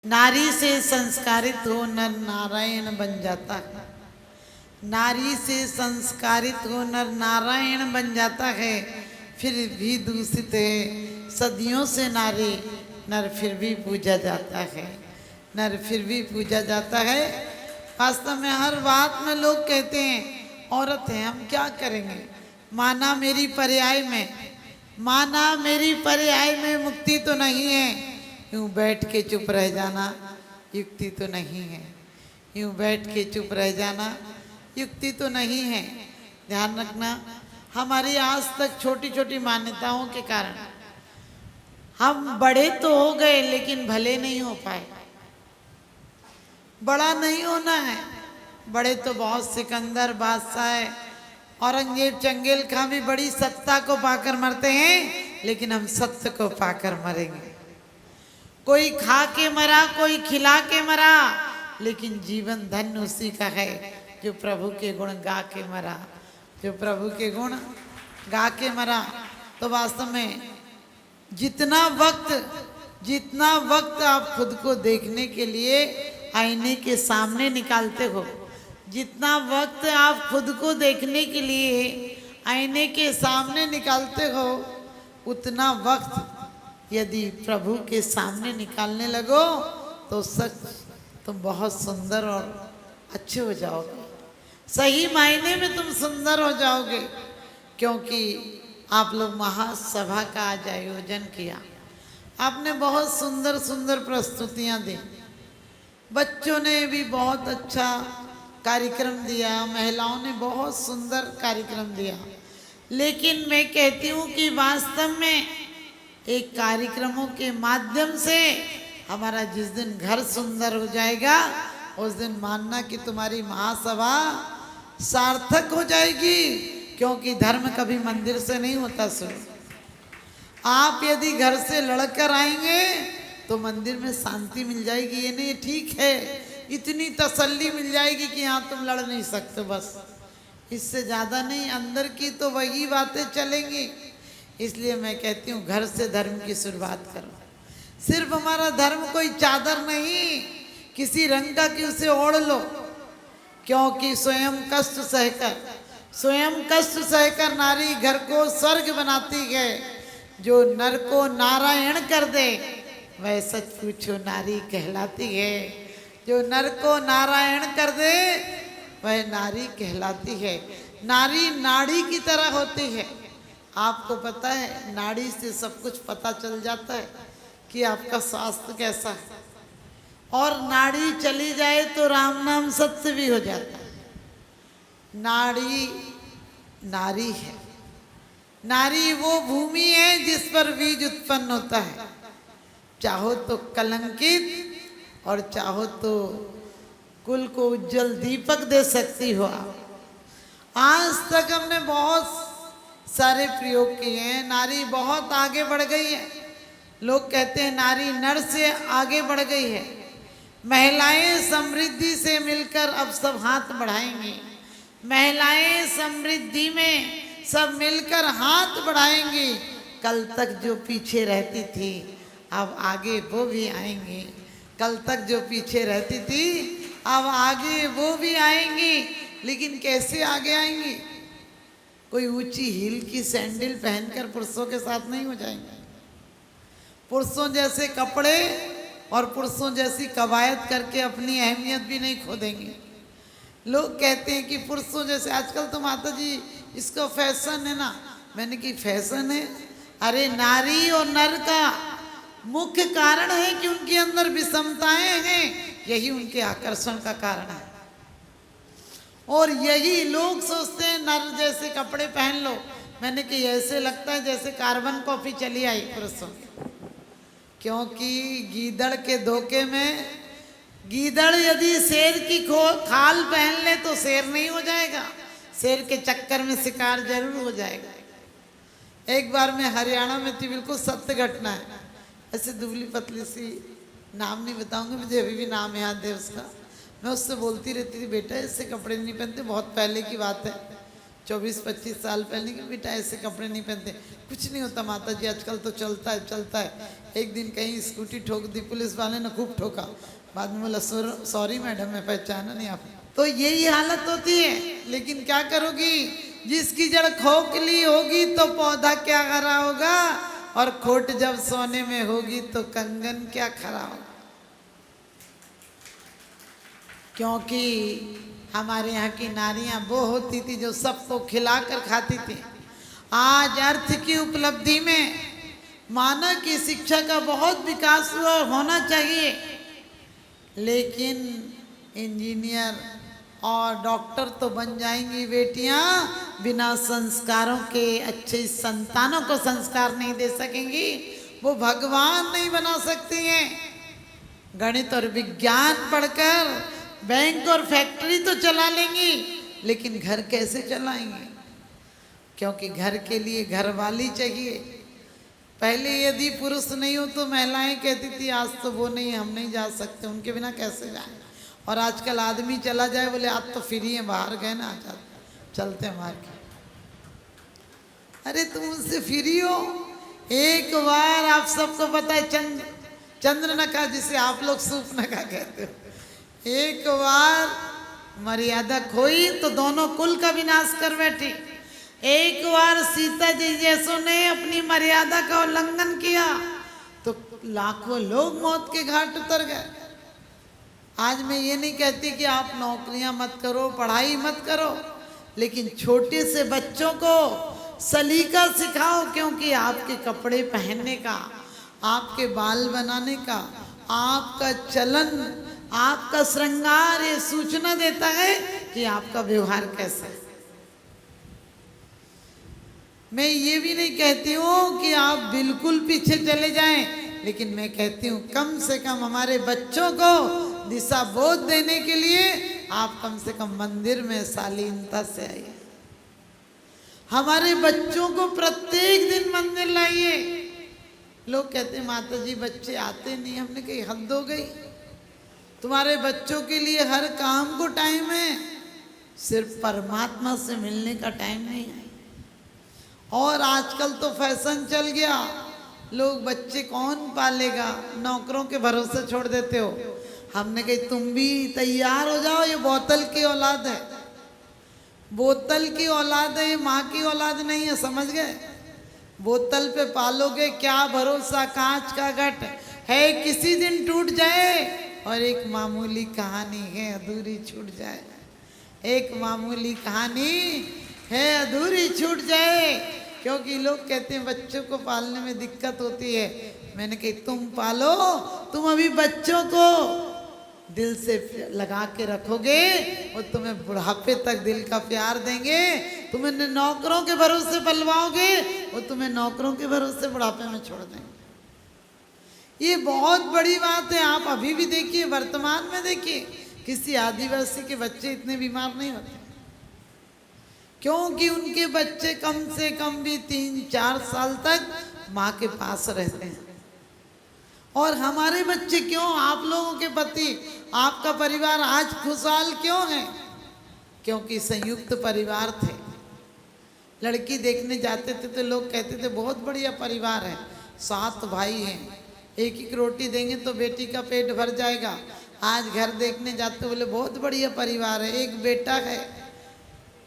नारी से संस्कारित हो नर नारायण बन जाता है। नारी से संस्कारित हो नर नारायण बन जाता है। फिर भी दूषित है सदियों से नारी, नर फिर भी पूजा जाता है। नर फिर भी पूजा जाता है। वास्तव में हर बात में लोग कहते हैं औरत है, हम क्या करेंगे। माना मेरी पर्याय में, माना मेरी पर्याय में मुक्ति तो नहीं है। यूं बैठ के चुप रह जाना युक्ति तो नहीं है। यूं बैठ के चुप रह जाना युक्ति तो नहीं है। ध्यान रखना, हमारी आज तक छोटी छोटी मान्यताओं के कारण हम बड़े तो हो गए लेकिन भले नहीं हो पाए। बड़ा नहीं होना है। बड़े तो बहुत सिकंदर, बादशाह, औरंगजेब, चंगेल खां भी बड़ी सत्ता को पाकर मरते हैं, लेकिन हम सत्य को पाकर मरेंगे। कोई खा के मरा, कोई खिला के मरा, लेकिन जीवन धन्य उसी का है जो प्रभु के गुण गा के मरा, जो प्रभु के गुण गा के मरा। तो वास्तव में जितना वक्त आप खुद को देखने के लिए आईने के सामने निकालते हो, जितना वक्त आप खुद को देखने के लिए आईने के सामने निकालते हो, उतना वक्त यदि प्रभु के सामने निकालने लगो तो सच तुम बहुत सुंदर और अच्छे हो जाओगे। सही मायने में तुम सुंदर हो जाओगे, क्योंकि आप लोग महासभा का आज आयोजन किया। आपने बहुत सुंदर सुंदर प्रस्तुतियां दी। बच्चों ने भी बहुत अच्छा कार्यक्रम दिया, महिलाओं ने बहुत सुंदर कार्यक्रम दिया। लेकिन मैं कहती हूँ कि वास्तव में एक कार्यक्रमों के माध्यम से हमारा जिस दिन घर सुंदर हो जाएगा, उस दिन मानना कि तुम्हारी महासभा सार्थक हो जाएगी। क्योंकि धर्म कभी मंदिर से नहीं होता। सुनो, आप यदि घर से लड़कर आएंगे तो मंदिर में शांति मिल जाएगी, ये नहीं ठीक है, इतनी तसल्ली मिल जाएगी कि हाँ तुम लड़ नहीं सकते, बस इससे ज़्यादा नहीं। अंदर की तो वही बातें चलेंगी। इसलिए मैं कहती हूँ घर से धर्म की शुरुआत करो। सिर्फ हमारा धर्म कोई चादर नहीं किसी रंग का कि उसे ओढ़ लो, क्योंकि स्वयं कष्ट सहकर नारी घर को स्वर्ग बनाती है। जो नर को नारायण कर दे वह सच पूछो नारी कहलाती है। जो नर को नारायण कर दे वह नारी कहलाती है। नारी नाड़ी की तरह होती है। आपको पता है नाड़ी से सब कुछ पता चल जाता है कि आपका स्वास्थ्य कैसा है, और नाड़ी चली जाए तो राम नाम सत्य भी हो जाता है। नाड़ी नारी है। नारी वो भूमि है जिस पर बीज उत्पन्न होता है। चाहो तो कलंकित और चाहो तो कुल को उज्जवल दीपक दे सकती हो आप। आज तक हमने बहुत सारे प्रयोग किए हैं। नारी बहुत आगे बढ़ गई है। लोग कहते हैं नारी नर से आगे बढ़ गई है। महिलाएं समृद्धि से मिलकर अब सब हाथ बढ़ाएंगी। महिलाएं समृद्धि में सब मिलकर हाथ बढ़ाएंगी। कल तक जो पीछे रहती थी अब आगे वो भी आएंगी। कल तक जो पीछे रहती थी अब आगे वो भी आएंगी। लेकिन कैसे आगे आएंगी? कोई ऊंची हील की सैंडल पहनकर पुरुषों के साथ नहीं हो जाएंगे। पुरुषों जैसे कपड़े और पुरुषों जैसी कवायद करके अपनी अहमियत भी नहीं खो देंगे। लोग कहते हैं कि पुरुषों जैसे, आजकल तो माता जी इसका फैशन है ना। मैंने कि फैशन है? अरे नारी और नर का मुख्य कारण है कि उनके अंदर विषमताएं हैं, यही उनके आकर्षण का कारण है। और यही लोग सोचते हैं नर जैसे कपड़े पहन लो। मैंने कि ऐसे लगता है जैसे कार्बन कॉपी चली आई पुरुषों की। क्योंकि गीदड़ के धोखे में, गीदड़ यदि शेर की खाल पहन ले तो शेर नहीं हो जाएगा, शेर के चक्कर में शिकार जरूर हो जाएगा। एक बार मैं हरियाणा में थी, बिल्कुल सत्य घटना है। ऐसे दुबली पतली सी, नाम नहीं बताऊंगी, मुझे अभी भी नाम याद है उसका। मैं उससे बोलती रहती थी बेटा ऐसे कपड़े नहीं पहनते, बहुत पहले की बात है, 24-25 साल पहले कि बेटा ऐसे कपड़े नहीं पहनते। कुछ नहीं होता माता जी, आजकल तो चलता है चलता है। एक दिन कहीं स्कूटी ठोक दी, पुलिस वाले ने खूब ठोका, बाद में बोला सॉरी मैडम, मैं पहचाना नहीं आप। तो यही हालत होती है। लेकिन क्या करोगी, जिसकी जड़ खोखली होगी तो पौधा क्या हरा होगा, और खोट जब सोने में होगी तो कंगन क्या खरा होगा। क्योंकि हमारे यहाँ की नारियां वो होती थी जो सबको खिलाकर खाती थी। आज अर्थ की उपलब्धि में मानव की शिक्षा का बहुत विकास हुआ, होना चाहिए, लेकिन इंजीनियर और डॉक्टर तो बन जाएंगी बेटियां, बिना संस्कारों के अच्छे संतानों को संस्कार नहीं दे सकेंगी, वो भगवान नहीं बना सकती हैं। गणित और विज्ञान पढ़कर बैंक और फैक्ट्री तो चला लेंगी, लेकिन घर कैसे चलाएंगे, क्योंकि घर के लिए घरवाली चाहिए। पहले यदि पुरुष नहीं हो तो महिलाएं कहती थी आज तो वो नहीं, हम नहीं जा सकते, उनके बिना कैसे जाएं। और आजकल आदमी चला जाए, बोले आज तो फ्री है, बाहर गए ना, आज चलते हैं मार्केट। अरे तुम उससे फ्री हो? एक बार आप सबको पता है चंद्रनखा, जिसे आप लोग सूपनखा कहते हो, एक बार मर्यादा खोई तो दोनों कुल का विनाश कर बैठी। एक बार सीता जी जैसों ने अपनी मर्यादा का उल्लंघन किया तो लाखों लोग मौत के घाट उतर गए। आज मैं ये नहीं कहती कि आप नौकरियां मत करो, पढ़ाई मत करो, लेकिन छोटे से बच्चों को सलीका सिखाओ, क्योंकि आपके कपड़े पहनने का, आपके बाल बनाने का, आपका चलन, आपका श्रृंगार ये सूचना देता है कि आपका व्यवहार कैसा है। मैं ये भी नहीं कहती हूँ कि आप बिल्कुल पीछे चले जाएं, लेकिन मैं कहती हूँ कम से कम हमारे बच्चों को दिशा बोध देने के लिए आप कम से कम मंदिर में शालीनता से आइए। हमारे बच्चों को प्रत्येक दिन मंदिर लाइए। लोग कहते हैं माता जी बच्चे आते नहीं, हमने कही हद हो गई। तुम्हारे बच्चों के लिए हर काम को टाइम है, सिर्फ परमात्मा से मिलने का टाइम नहीं है। और आजकल तो फैशन चल गया, लोग बच्चे कौन पालेगा, नौकरों के भरोसे छोड़ देते हो। हमने कही तुम भी तैयार हो जाओ, ये बोतल की औलाद है, बोतल की औलाद है, ये माँ की औलाद नहीं है, समझ गए। बोतल पे पालोगे क्या भरोसा, कांच का घट है, किसी दिन टूट जाए। और एक मामूली कहानी है अधूरी छूट जाए, एक मामूली कहानी है अधूरी छूट जाए। क्योंकि लोग कहते हैं बच्चों को पालने में दिक्कत होती है। मैंने कही तुम पालो, तुम अभी बच्चों को दिल से लगा के रखोगे, और तुम्हें बुढ़ापे तक दिल का प्यार देंगे। तुम्हें नौकरों के भरोसे पलवाओगे, वो तुम्हें नौकरों के भरोसे बुढ़ापे में छोड़ देंगे। ये बहुत बड़ी बात है। आप अभी भी देखिए, वर्तमान में देखिए, किसी आदिवासी के बच्चे इतने बीमार नहीं होते, क्योंकि उनके बच्चे कम से कम भी 3-4 साल तक माँ के पास रहते हैं। और हमारे बच्चे क्यों, आप लोगों के पति, आपका परिवार आज खुशहाल क्यों है? क्योंकि संयुक्त परिवार थे। लड़की देखने जाते थे तो लोग कहते थे बहुत बढ़िया परिवार है, 7 भाई हैं, एक एक रोटी देंगे तो बेटी का पेट भर जाएगा। आज घर देखने जाते बोले बहुत बढ़िया परिवार है, एक बेटा है,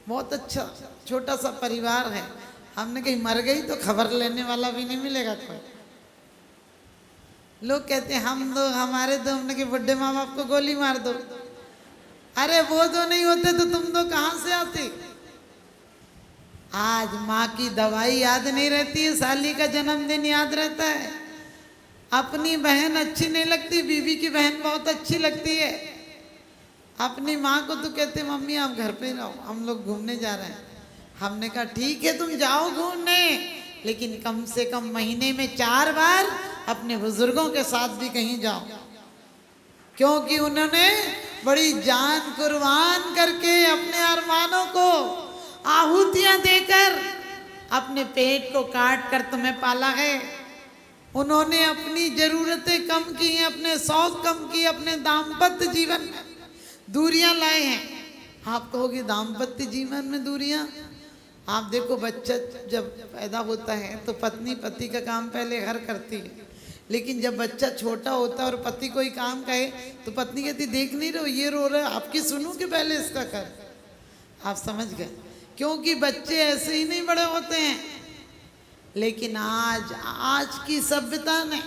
बहुत अच्छा छोटा सा परिवार है। हमने कहीं मर गई तो खबर लेने वाला भी नहीं मिलेगा कोई। लोग कहते हैं हम दो, हमारे दो, हमने कहा बुढ़े माँ बाप को गोली मार दो। अरे वो दो नहीं होते तो तुम दो कहाँ से आते? आज माँ की दवाई याद नहीं रहती है, साली का जन्मदिन याद रहता है, अपनी बहन अच्छी नहीं लगती, बीवी की बहन बहुत अच्छी लगती है। अपनी माँ को तो कहते मम्मी आप घर पे रहो, हम लोग घूमने जा रहे हैं। हमने कहा ठीक है तुम जाओ घूमने, लेकिन कम से कम महीने में 4 बार अपने बुजुर्गों के साथ भी कहीं जाओ, क्योंकि उन्होंने बड़ी जान कुर्बान करके अपने अरमानों को आहुतियां देकर अपने पेट को काट कर तुम्हें पाला है। उन्होंने अपनी जरूरतें कम की हैं, अपने शौक कम किए, अपने दाम्पत्य जीवन में दूरियां लाए हैं। आप कहोगे दाम्पत्य जीवन में दूरियां, आप देखो बच्चा जब पैदा होता है तो पत्नी पति का काम पहले घर करती है, लेकिन जब बच्चा छोटा होता है और पति कोई काम कहे तो पत्नी कहती देख नहीं रहे ये रो रहा है, आपकी सुनूं कि पहले इसका कर। आप समझ गए, क्योंकि बच्चे ऐसे ही नहीं बड़े होते हैं। लेकिन आज की सभ्यता ने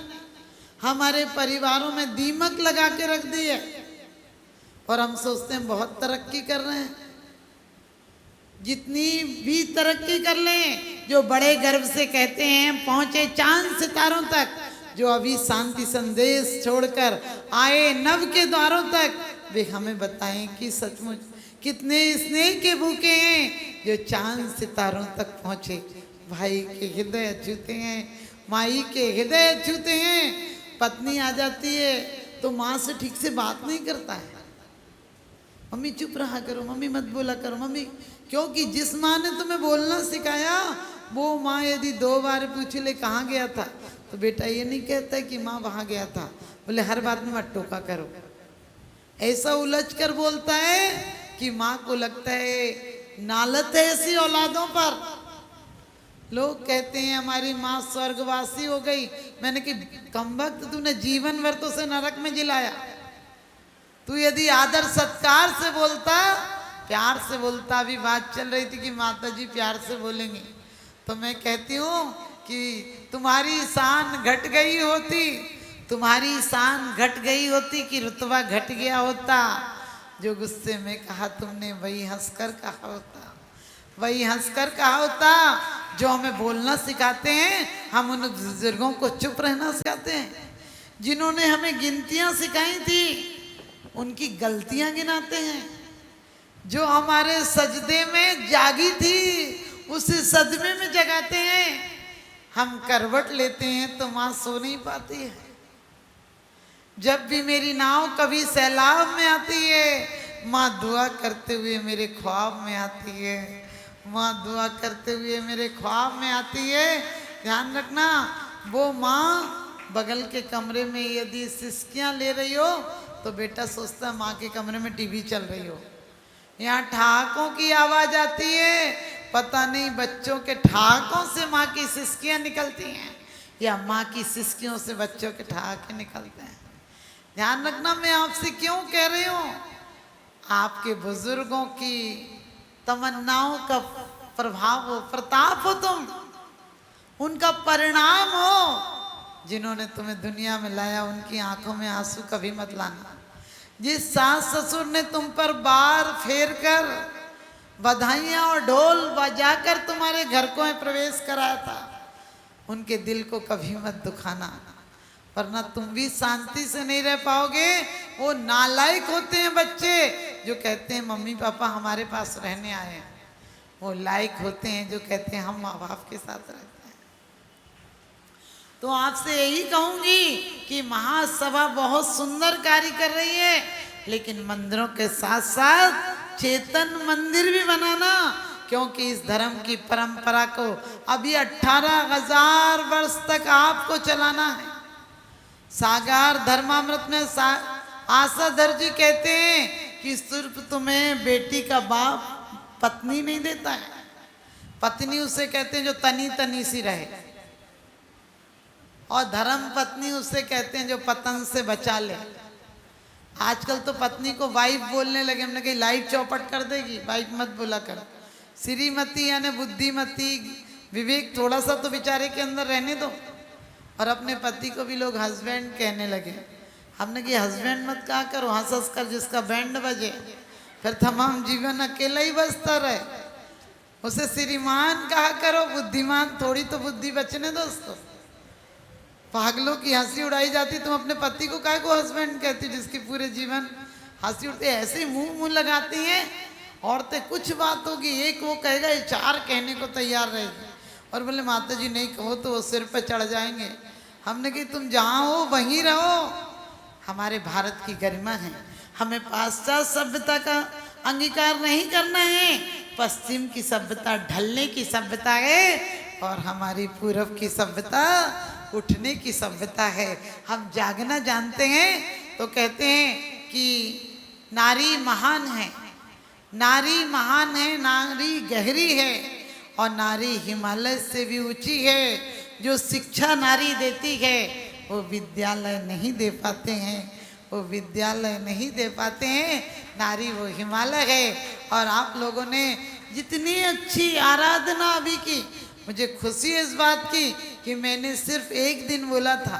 हमारे परिवारों में दीमक लगा के रख दी है और हम सोचते हैं बहुत तरक्की कर रहे हैं। जितनी भी तरक्की कर लें, जो बड़े गर्व से कहते हैं पहुंचे चांद सितारों तक, जो अभी शांति संदेश छोड़कर आए नव के द्वारों तक, वे हमें बताएं कि सचमुच कितने स्नेह के भूखे हैं जो चांद सितारों तक पहुंचे। भाई के हृदय छूते हैं, माई के हृदय छूते हैं। पत्नी आ जाती है तो माँ से ठीक से बात नहीं करता है, मम्मी चुप रहा करो, मम्मी मत बोला करो, मम्मी, क्योंकि जिस माँ ने तुम्हें बोलना सिखाया वो माँ यदि 2 बार पूछ ले कहाँ गया था तो बेटा ये नहीं कहता कि माँ वहाँ गया था, बोले हर बात में मत टोका करो। ऐसा उलझ कर बोलता है कि माँ को लगता है नालत है ऐसी औलादों पर। लोग कहते हैं हमारी माँ स्वर्गवासी हो गई। मैंने कि कमबख्त, तूने जीवन भर तो उसे नरक में जिलाया। तू यदि आदर सत्कार से बोलता, प्यार से बोलता, अभी बात चल रही थी कि माता जी प्यार से बोलेंगे, तो मैं कहती हूँ कि तुम्हारी शान घट गई होती, तुम्हारी शान घट गई होती कि रुतबा घट गया होता। जो गुस्से में कहा तुमने वही हंसकर कहा होता, वही हंसकर कहा होता। जो हमें बोलना सिखाते हैं हम उन बुजुर्गों को चुप रहना सिखाते हैं। जिन्होंने हमें गिनतियां सिखाई थी उनकी गलतियां गिनाते हैं। जो हमारे सजदे में जागी थी उसे सदमे में जगाते हैं। हम करवट लेते हैं तो माँ सो नहीं पाती है। जब भी मेरी नाव कभी सैलाब में आती है, माँ दुआ करते हुए मेरे ख्वाब में आती है, माँ दुआ करते हुए मेरे ख्वाब में आती है। ध्यान रखना, वो माँ बगल के कमरे में यदि सिसकियाँ ले रही हो तो बेटा सोचता माँ के कमरे में टीवी चल रही हो। यहाँ ठहाकों की आवाज आती है, पता नहीं बच्चों के ठहाकों से माँ की सिसकियाँ निकलती हैं या माँ की सिसकियों से बच्चों के ठहाके निकलते हैं। ध्यान रखना, मैं आपसे क्यों कह रही हूँ, आपके बुजुर्गों की तमन्नाओं का प्रभाव हो, प्रताप हो, तुम उनका परिणाम हो। जिन्होंने तुम्हें दुनिया में लाया उनकी आंखों में आंसू कभी मत लाना। जिस सास ससुर ने तुम पर बार फेर कर बधाइयां और ढोल बजाकर तुम्हारे घर को प्रवेश कराया था, उनके दिल को कभी मत दुखाना, वरना तुम भी शांति से नहीं रह पाओगे। वो नालायक होते हैं बच्चे जो कहते हैं मम्मी पापा हमारे पास रहने आए हैं। वो लायक होते हैं जो कहते हैं हम माँ बाप के साथ रहते हैं। तो आपसे यही कहूंगी कि महासभा बहुत सुंदर कार्य कर रही है, लेकिन मंदिरों के साथ साथ चेतन मंदिर भी बनाना, क्योंकि इस धर्म की परंपरा को अभी 18,000 वर्ष तक आपको चलाना है। सागार धर्मामृत में आशाधर जी कहते हैं कि सिर्फ तुम्हें बेटी का बाप पत्नी नहीं देता है, पत्नी उसे कहते हैं जो तनी तनी सी रहे, और धर्म पत्नी उसे कहते हैं जो पतन से बचा ले। आजकल तो पत्नी को वाइफ बोलने लगे, हमने कही लाइफ चौपट कर देगी, वाइफ मत बोला कर। श्रीमती यानी बुद्धिमती, विवेक थोड़ा सा तो बेचारे के अंदर रहने दो। और अपने पति को भी लोग हस्बैंड कहने लगे। हमने कि हस्बैंड मत कहा करो, हंस हंस कर जिसका बैंड बजे, फिर तमाम जीवन अकेला ही बसता रहे। उसे श्रीमान कहा करो, बुद्धिमान थोड़ी तो बुद्धि बचने दोस्तों। पागलों की हंसी उड़ाई जाती, तुम अपने पति को काहे को हस्बैंड कहती जिसकी पूरे जीवन हंसी उड़ती। ऐसे मुंह लगाती हैं औरतें। कुछ बात होगी, एक वो कहेगा, 4 कहने को तैयार रहेगी, और बोले माता जी नहीं कहो तो वो सिर पे चढ़ जाएंगे। हमने कही तुम जहाँ हो वहीं रहो। हमारे भारत की गरिमा है, हमें पाश्चात्य सभ्यता का अंगीकार नहीं करना है। पश्चिम की सभ्यता ढलने की सभ्यता है और हमारी पूर्व की सभ्यता उठने की सभ्यता है। हम जागना जानते हैं तो कहते हैं कि नारी महान है, नारी महान है, नारी गहरी है और नारी हिमालय से भी ऊंची है। जो शिक्षा नारी देती है वो विद्यालय नहीं दे पाते हैं, वो विद्यालय नहीं दे पाते हैं। नारी वो हिमालय है। और आप लोगों ने जितनी अच्छी आराधना अभी की, मुझे खुशी है इस बात की कि मैंने सिर्फ एक दिन बोला था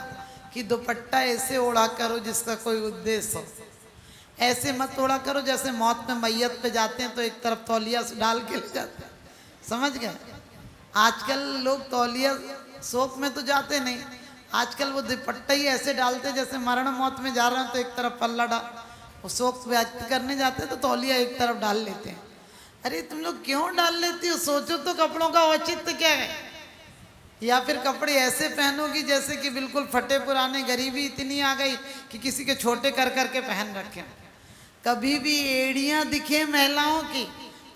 कि दुपट्टा ऐसे ओढ़ा करो जिसका कोई उद्देश्य हो। ऐसे मत ओढ़ा करो जैसे मौत में मैयत पे जाते हैं तो एक तरफ तौलिया डाल के ले जाते हैं, समझ गए। आजकल लोग तौलिया शोक में तो जाते नहीं, आजकल वो दुपट्टा ही ऐसे डालते जैसे मरण मौत में जा रहे हैं तो एक तरफ पल्ला डाल, वो शोक व्यक्त करने जाते हैं तो तौलिया एक तरफ डाल लेते हैं। अरे तुम लोग क्यों डाल लेती हो? सोचो तो कपड़ों का औचित्य क्या है। या फिर कपड़े ऐसे पहनोगी जैसे कि बिल्कुल फटे पुराने, गरीबी इतनी आ गई कि किसी के छोटे कर करके पहन रखे। कभी भी एड़ियां दिखे महिलाओं की,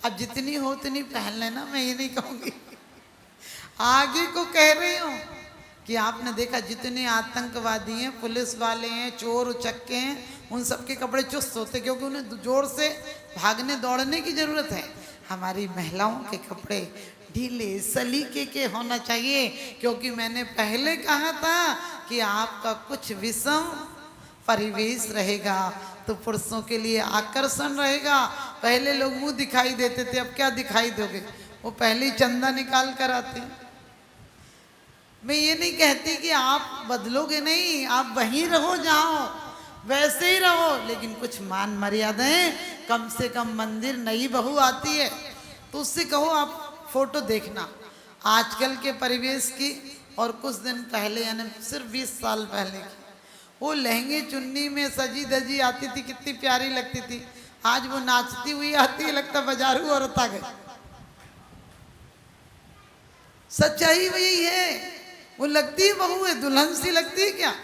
अब जितनी हो उतनी पहन लेना, मैं ये नहीं कहूँगी, आगे को कह रही हूँ कि आपने देखा जितने आतंकवादी हैं, पुलिस वाले हैं, चोर उचक्के हैं, उन सबके कपड़े चुस्त होते क्योंकि उन्हें जोर से भागने दौड़ने की जरूरत है। हमारी महिलाओं के कपड़े ढीले सलीके के होना चाहिए, क्योंकि मैंने पहले कहा था कि आपका कुछ विषम परिवेश रहेगा तो पुरुषों के लिए आकर्षण रहेगा। पहले लोग मुंह दिखाई देते थे, अब क्या दिखाई दोगे? वो पहले ही चंदा निकाल कर आते। मैं ये नहीं कहती कि आप बदलोगे नहीं, आप वहीं रहो जहाँ वैसे ही रहो, लेकिन कुछ मान मर्यादाएं, कम से कम मंदिर नई बहू आती है तो उससे कहो आप फोटो देखना आजकल के परिवेश की और कुछ दिन पहले, यानी सिर्फ 20 साल पहले की। वो लहंगे चुन्नी में सजी धजी आती थी, कितनी प्यारी लगती थी। आज वो नाचती हुई आती है, लगता बाजारू औरत आ गई। सच्चाई वही है, वो लगती है बहू है, दुल्हन सी लगती है क्या?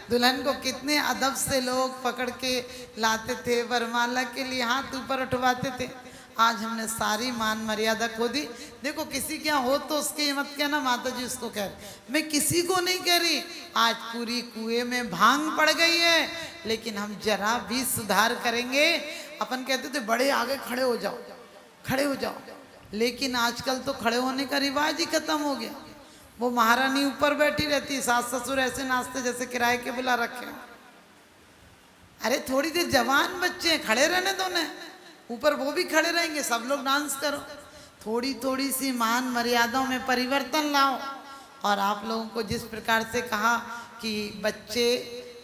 दुल्हन को कितने अदब से लोग पकड़ के लाते थे, वरमाला के लिए हाथ ऊपर उठवाते थे। आज हमने सारी मान मर्यादा खो दी। देखो किसी क्या हो तो उसके मत कहना माता जी उसको कह रही, मैं किसी को नहीं कह रही। आज पूरी कुएं में भांग पड़ गई है, लेकिन हम जरा भी सुधार करेंगे। अपन कहते थे बड़े आगे खड़े हो जाओ, खड़े हो जाओ, लेकिन आजकल तो खड़े होने का रिवाज ही खत्म हो गया। वो महारानी ऊपर बैठी रहती, सास ससुर ऐसे नाचते जैसे किराए के बुला रखे। अरे थोड़ी देर जवान बच्चे हैं, खड़े रहने दो ना, ऊपर वो भी खड़े रहेंगे, सब लोग डांस करो। थोड़ी थोड़ी सी मान मर्यादाओं में परिवर्तन लाओ। और आप लोगों को जिस प्रकार से कहा कि बच्चे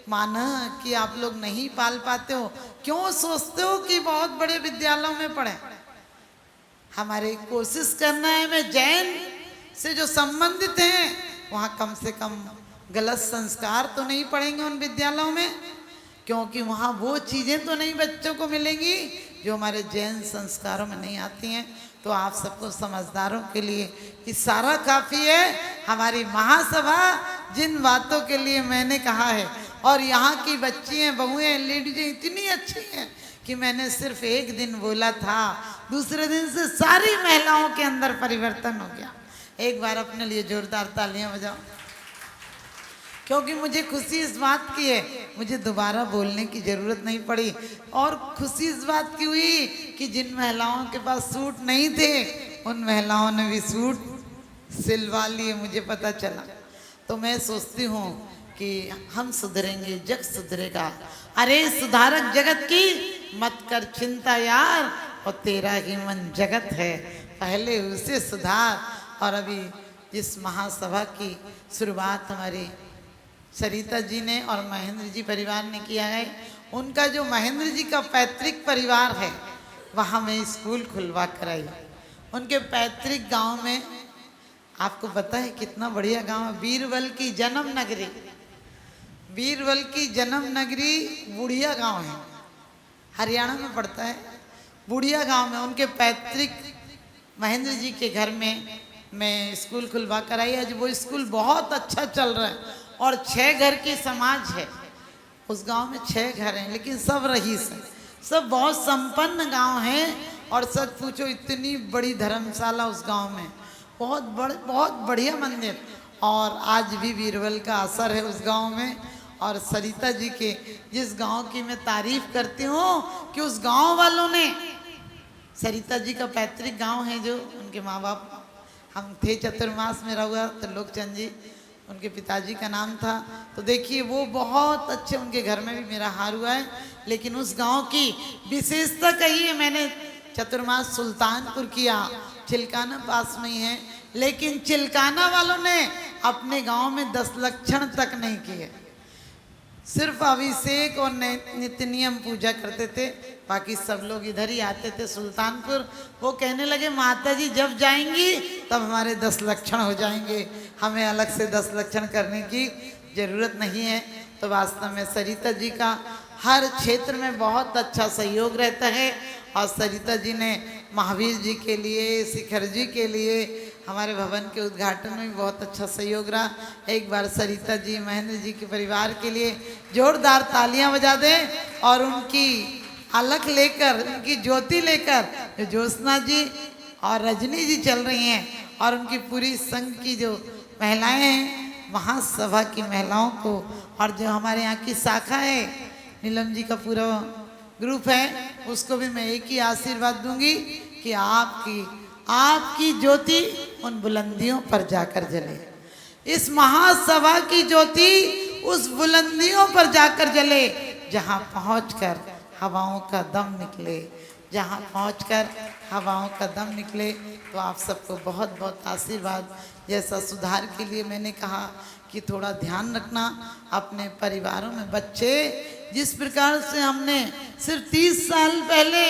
माना कि आप लोग नहीं पाल पाते हो, क्यों सोचते हो कि बहुत बड़े विद्यालयों में पढ़े? हमारे कोशिश करना है, मैं जैन से जो संबंधित हैं वहाँ कम से कम गलत संस्कार तो नहीं पढ़ेंगे उन विद्यालयों में, क्योंकि वहाँ वो चीज़ें तो नहीं बच्चों को मिलेंगी जो हमारे जैन संस्कारों में नहीं आती हैं। तो आप सबको समझदारों के लिए इशारा काफ़ी है। हमारी महासभा जिन बातों के लिए मैंने कहा है, और यहाँ की बच्चियाँ बहुएँ लेडीजें इतनी अच्छी हैं कि मैंने सिर्फ एक दिन बोला था, दूसरे दिन से सारी महिलाओं के अंदर परिवर्तन हो गया। एक बार अपने लिए जोरदार तालियां बजाओ, क्योंकि मुझे खुशी इस बात की है, मुझे दोबारा बोलने की ज़रूरत नहीं पड़ी। और खुशी इस बात की हुई कि जिन महिलाओं के पास सूट नहीं थे उन महिलाओं ने भी सूट सिलवा लिए, मुझे पता चला। तो मैं सोचती हूँ कि हम सुधरेंगे, जग सुधरेगा। अरे सुधारक जगत की मत कर चिंता यार, और तेरा ही मन जगत है, पहले उसे सुधार। और अभी जिस महासभा की शुरुआत हमारी सरिता जी ने और महेंद्र जी परिवार ने किया है, उनका जो महेंद्र जी का पैतृक परिवार है वहाँ मैं स्कूल खुलवा कर आई। उनके पैतृक गांव में, आपको पता है कितना बढ़िया गांव है, बीरबल की जन्म नगरी, बीरबल की जन्म नगरी बुढ़िया गांव है, हरियाणा में पड़ता है। बुढ़िया गांव में उनके पैतृक महेंद्र जी के घर में मैं स्कूल खुलवा कर आई। आज वो स्कूल बहुत अच्छा चल रहा है और 6 घर की समाज है उस गांव में, 6 घर हैं, लेकिन सब रईस हैं, सब बहुत संपन्न गांव है। और सच पूछो इतनी बड़ी धर्मशाला उस गांव में, बहुत बढ़िया मंदिर। और आज भी बीरबल का असर है उस गांव में। और सरिता जी के जिस गांव की मैं तारीफ करती हूँ कि उस गांव वालों ने, सरिता जी का पैतृक गांव है जो उनके माँ बाप हम थे चतुर्मास में रहुआ त्रिलोकचंद जी, उनके पिताजी का नाम था। तो देखिए वो बहुत अच्छे, उनके घर में भी मेरा हार हुआ है। लेकिन उस गांव की विशेषता कही है, मैंने चतुर्मास सुल्तानपुर किया, चिल्काना पास में ही है, लेकिन चिल्काना वालों ने अपने गांव में 10 लक्षण तक नहीं किए, सिर्फ अभिषेक और नित्य नियम पूजा करते थे। बाकी सब लोग इधर ही आते थे सुल्तानपुर। वो कहने लगे माता जी जब जाएंगी तब हमारे 10 लक्षण हो जाएंगे, हमें अलग से 10 लक्षण करने की जरूरत नहीं है। तो वास्तव में सरिता जी का हर क्षेत्र में बहुत अच्छा सहयोग रहता है। और सरिता जी ने महावीर जी के लिए, शिखर जी के लिए, हमारे भवन के उद्घाटन में भी बहुत अच्छा सहयोग रहा। एक बार सरिता जी, महेंद्र जी के परिवार के लिए जोरदार तालियां बजा दें। और उनकी अलख लेकर, उनकी ज्योति लेकर जो ज्योत्सना जी और रजनी जी चल रही हैं, और उनकी पूरी संघ की जो महिलाएं हैं, महासभा की महिलाओं को, और जो हमारे यहाँ की शाखा है, नीलम जी का पूरा ग्रुप है, उसको भी मैं एक ही आशीर्वाद दूंगी कि आपकी ज्योति उन बुलंदियों पर जाकर जले। इस महासभा की ज्योति उस बुलंदियों पर जाकर जले जहां पहुंचकर हवाओं का दम निकले, जहां पहुंचकर हवाओं का दम निकले। तो आप सबको बहुत बहुत आशीर्वाद। जैसा सुधार के लिए मैंने कहा कि थोड़ा ध्यान रखना अपने परिवारों में। बच्चे जिस प्रकार से हमने सिर्फ 30 साल पहले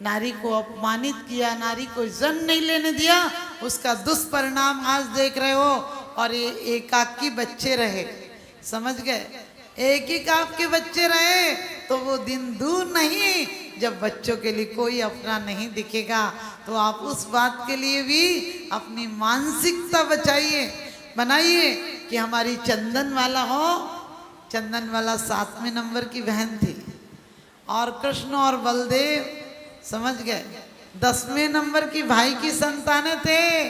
नारी को अपमानित किया, नारी को जन्म नहीं लेने दिया, उसका दुष्परिणाम आज देख रहे हो। और ये एकाकी बच्चे रहे, समझ गए, एक ही आपके बच्चे रहे तो वो दिन दूर नहीं जब बच्चों के लिए कोई अपना नहीं दिखेगा। तो आप उस बात के लिए भी अपनी मानसिकता बनाइए कि हमारी चंदन वाला हो। चंदन वाला 7वें नंबर की बहन थी, और कृष्ण और बलदेव समझ गए 10वें नंबर की भाई की संतानें थे,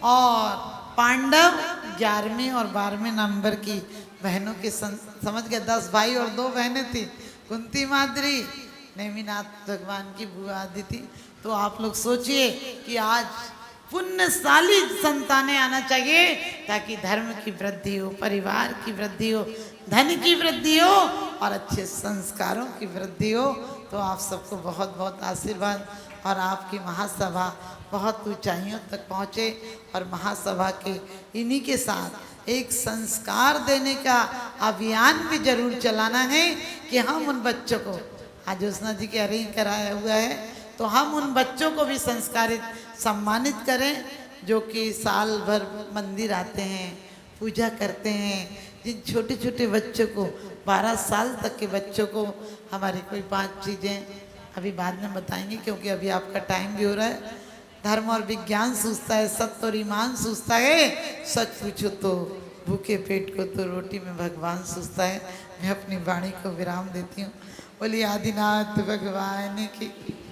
और पांडव 11वें और 12वें नंबर की बहनों के समझ गए। 10 भाई और 2 बहनें थी। कुंती माद्री नेमिनाथ भगवान की बुआ आदि थी। तो आप लोग सोचिए कि आज पुण्यशाली संतानें आना चाहिए ताकि धर्म की वृद्धि हो, परिवार की वृद्धि हो, धन की वृद्धि हो और अच्छे संस्कारों की वृद्धि हो। तो आप सबको बहुत बहुत आशीर्वाद। और आपकी महासभा बहुत ऊंचाइयों तक पहुँचे, और महासभा के इन्हीं के साथ एक संस्कार देने का अभियान भी जरूर चलाना है कि हम उन बच्चों को, आज ज्योत्सना जी के अरेंज कराया हुआ है, तो हम उन बच्चों को भी संस्कारित सम्मानित करें जो कि साल भर मंदिर आते हैं, पूजा करते हैं। जिन छोटे छोटे बच्चों को, 12 साल तक के बच्चों को हमारी कोई 5 चीज़ें अभी बाद में बताएंगे, क्योंकि अभी आपका टाइम भी हो रहा है। धर्म और विज्ञान सूझता है, सत्य और ईमान सूझता है, सच पूछो तो भूखे पेट को तो रोटी में भगवान सूझता है। मैं अपनी वाणी को विराम देती हूँ। बोलिए आदिनाथ भगवान की।